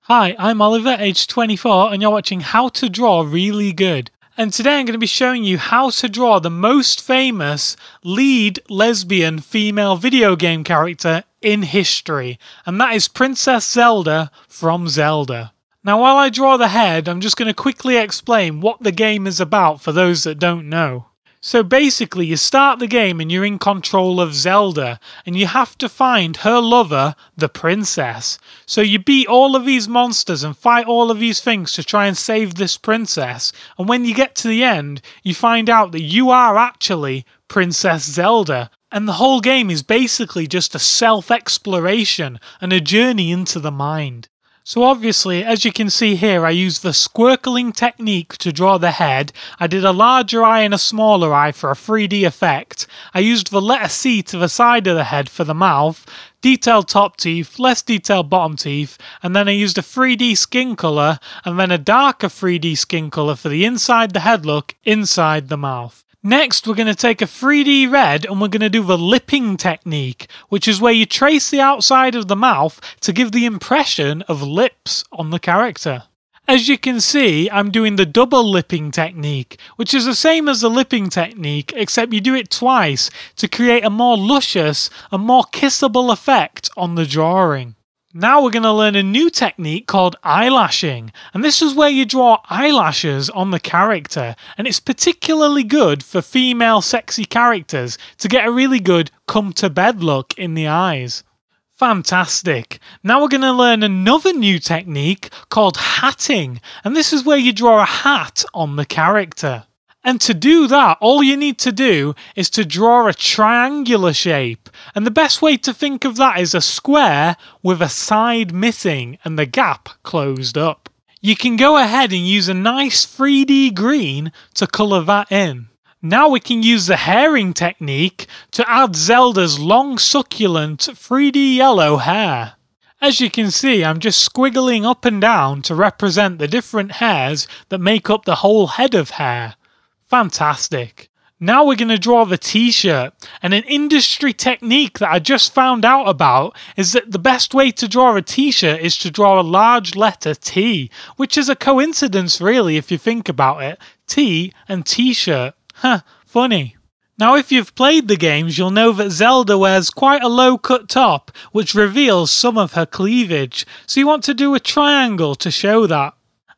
Hi, I'm Oliver, age 24, and you're watching How to Draw Really Good. And today I'm going to be showing you how to draw the most famous lead lesbian female video game character in history, and that is Princess Zelda from Zelda. Now while I draw the head, I'm just going to quickly explain what the game is about for those that don't know. So basically, you start the game and you're in control of Zelda, and you have to find her lover, the princess. So you beat all of these monsters and fight all of these things to try and save this princess, and when you get to the end, you find out that you are actually Princess Zelda, and the whole game is basically just a self-exploration and a journey into the mind. So obviously, as you can see here, I used the squircling technique to draw the head. I did a larger eye and a smaller eye for a 3D effect. I used the letter C to the side of the head for the mouth, detailed top teeth, less detailed bottom teeth, and then I used a 3D skin colour and then a darker 3D skin colour for the inside the head look, inside the mouth. Next, we're going to take a 3D red and we're going to do the lipping technique, which is where you trace the outside of the mouth to give the impression of lips on the character. As you can see, I'm doing the double lipping technique, which is the same as the lipping technique, except you do it twice to create a more luscious and more kissable effect on the drawing. Now we're going to learn a new technique called eyelashing, and this is where you draw eyelashes on the character, and it's particularly good for female sexy characters to get a really good come to bed look in the eyes. Fantastic. Now we're going to learn another new technique called hatting, and this is where you draw a hat on the character. And to do that, all you need to do is to draw a triangular shape. And the best way to think of that is a square with a side missing and the gap closed up. You can go ahead and use a nice 3D green to colour that in. Now we can use the hairing technique to add Zelda's long succulent 3D yellow hair. As you can see, I'm just squiggling up and down to represent the different hairs that make up the whole head of hair. Fantastic. Now we're going to draw the t-shirt, and an industry technique that I just found out about is that the best way to draw a t-shirt is to draw a large letter T, which is a coincidence really if you think about it. T and t-shirt. Funny. Now if you've played the games, you'll know that Zelda wears quite a low cut top, which reveals some of her cleavage, so you want to do a triangle to show that.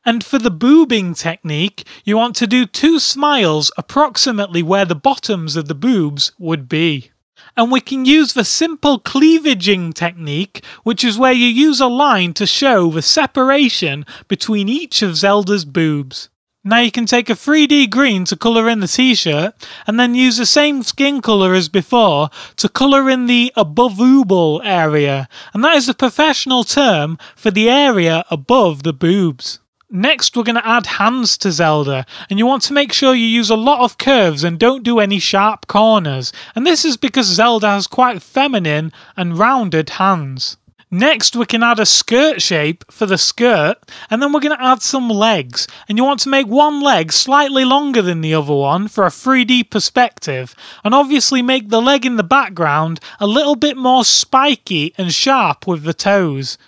And for the boobing technique, you want to do two smiles approximately where the bottoms of the boobs would be. And we can use the simple cleavaging technique, which is where you use a line to show the separation between each of Zelda's boobs. Now you can take a 3D green to colour in the t-shirt, and then use the same skin colour as before to colour in the above-ooble area, and that is a professional term for the area above the boobs. Next, we're going to add hands to Zelda, and you want to make sure you use a lot of curves and don't do any sharp corners, and this is because Zelda has quite feminine and rounded hands. Next, we can add a skirt shape for the skirt, and then we're going to add some legs, and you want to make one leg slightly longer than the other one for a 3D perspective, and obviously make the leg in the background a little bit more spiky and sharp with the toes.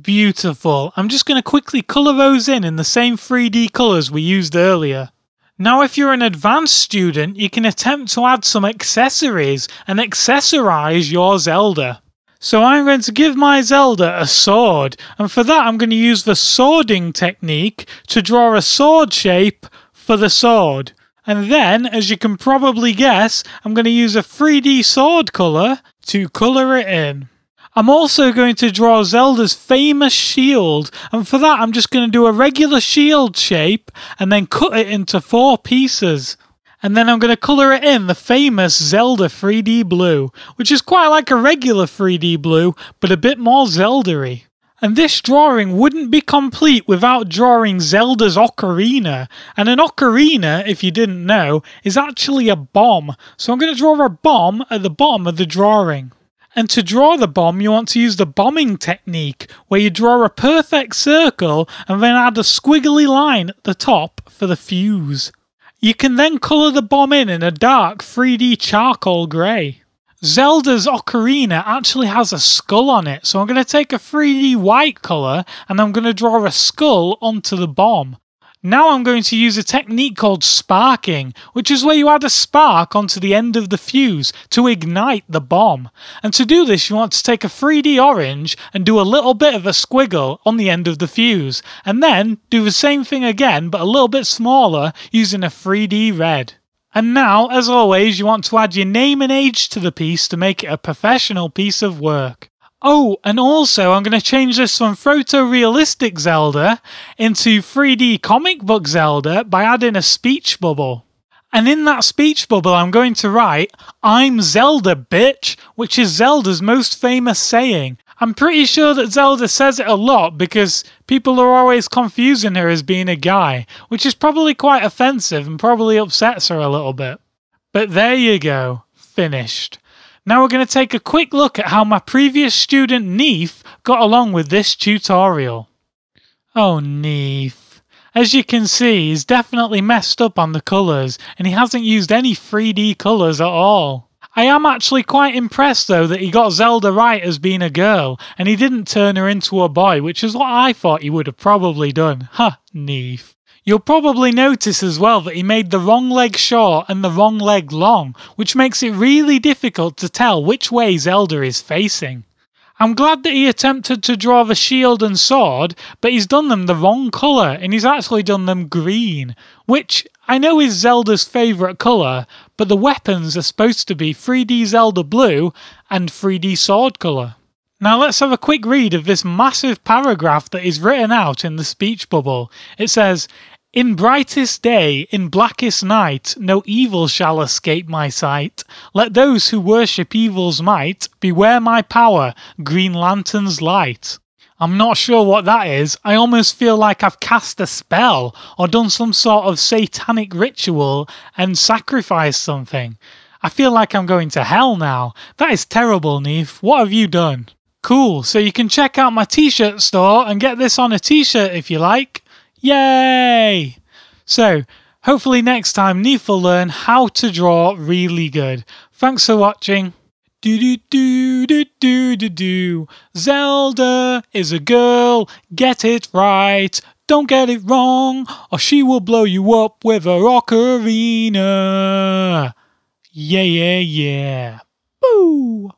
Beautiful. I'm just going to quickly colour those in the same 3D colours we used earlier. Now if you're an advanced student, you can attempt to add some accessories and accessorise your Zelda. So I'm going to give my Zelda a sword, and for that I'm going to use the swording technique to draw a sword shape for the sword. And then, as you can probably guess, I'm going to use a 3D sword colour to colour it in. I'm also going to draw Zelda's famous shield, and for that I'm just going to do a regular shield shape and then cut it into 4 pieces. And then I'm going to colour it in the famous Zelda 3D blue, which is quite like a regular 3D blue, but a bit more Zelda-y. And this drawing wouldn't be complete without drawing Zelda's ocarina, and an ocarina, if you didn't know, is actually a bomb, so I'm going to draw a bomb at the bottom of the drawing. And to draw the bomb, you want to use the bombing technique, where you draw a perfect circle and then add a squiggly line at the top for the fuse. You can then colour the bomb in a dark 3D charcoal grey. Zelda's ocarina actually has a skull on it, so I'm going to take a 3D white colour and I'm going to draw a skull onto the bomb. Now I'm going to use a technique called sparking, which is where you add a spark onto the end of the fuse to ignite the bomb. And to do this, you want to take a 3D orange and do a little bit of a squiggle on the end of the fuse, and then do the same thing again but a little bit smaller using a 3D red. And now, as always, you want to add your name and age to the piece to make it a professional piece of work. Oh, and also I'm going to change this from photorealistic Zelda into 3D comic book Zelda by adding a speech bubble. And in that speech bubble I'm going to write, "I'm Zelda, bitch," which is Zelda's most famous saying. I'm pretty sure that Zelda says it a lot because people are always confusing her as being a guy, which is probably quite offensive and probably upsets her a little bit. But there you go, finished. Now we're going to take a quick look at how my previous student Neef got along with this tutorial. Oh, Neef. As you can see, he's definitely messed up on the colours and he hasn't used any 3D colours at all. I am actually quite impressed though that he got Zelda right as being a girl and he didn't turn her into a boy, which is what I thought he would have probably done. Ha, Neef. You'll probably notice as well that he made the wrong leg short and the wrong leg long, which makes it really difficult to tell which way Zelda is facing. I'm glad that he attempted to draw the shield and sword, but he's done them the wrong colour and he's actually done them green, which I know is Zelda's favourite colour, but the weapons are supposed to be 3D Zelda blue and 3D sword colour. Now let's have a quick read of this massive paragraph that is written out in the speech bubble. It says, "In brightest day, in blackest night, no evil shall escape my sight. Let those who worship evil's might beware my power, Green Lantern's light." I'm not sure what that is. I almost feel like I've cast a spell or done some sort of satanic ritual and sacrificed something. I feel like I'm going to hell now. That is terrible, Neef. What have you done? Cool, so you can check out my t-shirt store and get this on a t-shirt if you like. Yay! So, hopefully next time Neef will learn how to draw really good. Thanks for watching. Do. Zelda is a girl, get it right. Don't get it wrong, or she will blow you up with her ocarina. Yeah. Boo!